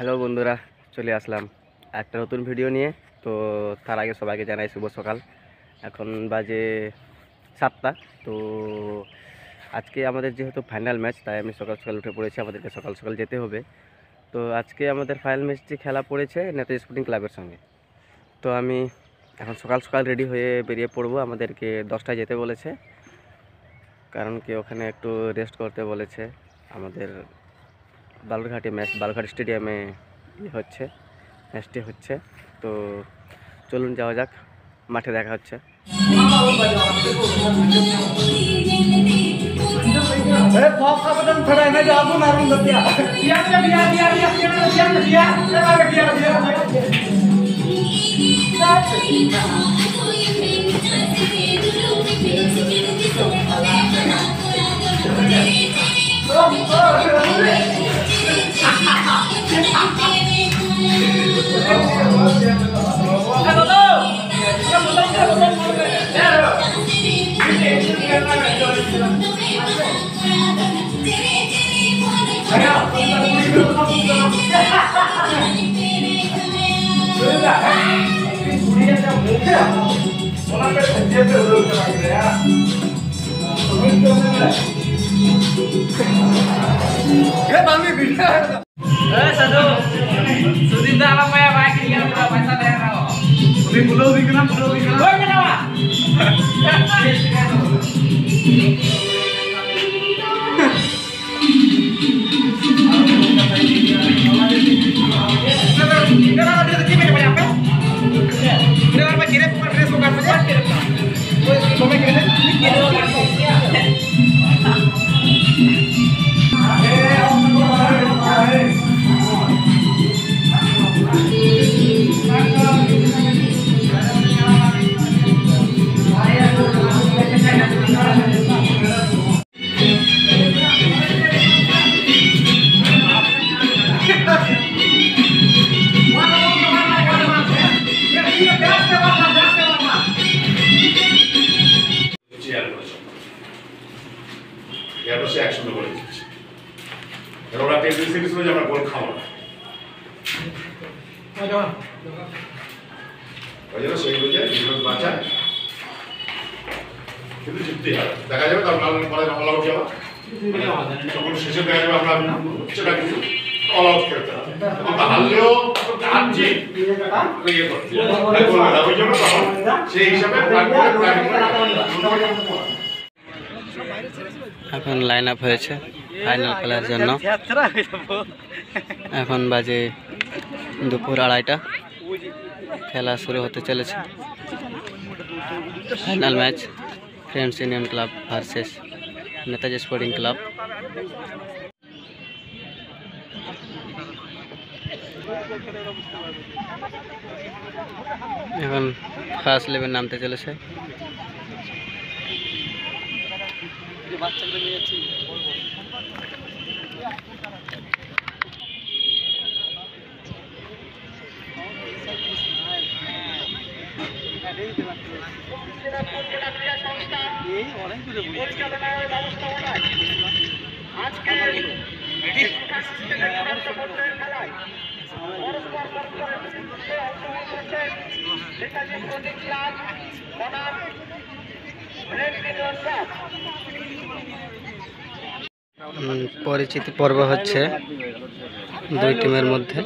Hello বন্ধুরা, চলে আসলাম একটা নতুন ভিডিও নিয়ে। তো তার আগে সবাইকে জানাই শুভ সকাল। এখন বাজে 7টা। তো আজকে আমাদের যেহেতু ফাইনাল ম্যাচ, তাই আমি সকাল সকাল উঠে পড়েছি, আমাদেরকে সকাল সকাল যেতে হবে। তো আজকে আমাদের ফাইনাল ম্যাচটি খেলা পড়েছে নেতাজি স্পোর্টিং ক্লাবের সঙ্গে। তো আমি এখন সকাল সকাল রেডি হয়ে বেরিয়ে পড়বো। আমাদেরকে 10টায় যেতে বলেছে, কারণ কি ওখানে একটু রেস্ট করতে বলেছে। আমাদের বালুরঘাটে ম্যাচ, বালুরঘাট স্টেডিয়ামে হচ্ছে, ম্যাচটি হচ্ছে। তো চলুন যাওয়া যাক, মাঠে দেখা হচ্ছে। কিন্তু জিততে হবে, দেখা যাবে তার অল আউট যাওয়া তখন শেষে দেখা যাবে আমরা সেটা কিছু অল আউট খেলতে হবে, হারলেও হারছি ইয়ে করছি ওই জন্য তখন সেই হিসাবে এখন লাইন আপ হয়েছে ফাইনাল খেলার জন্য। এখন বাজে দুপুর 2:30, খেলা শুরু হতে চলেছে। Final match friends union club versus Netaji sporting club. এখন ফার্স্ট 11 নামতে চলেছে। পরিচিতি পর্ব হচ্ছে দুই টিমের মধ্যে।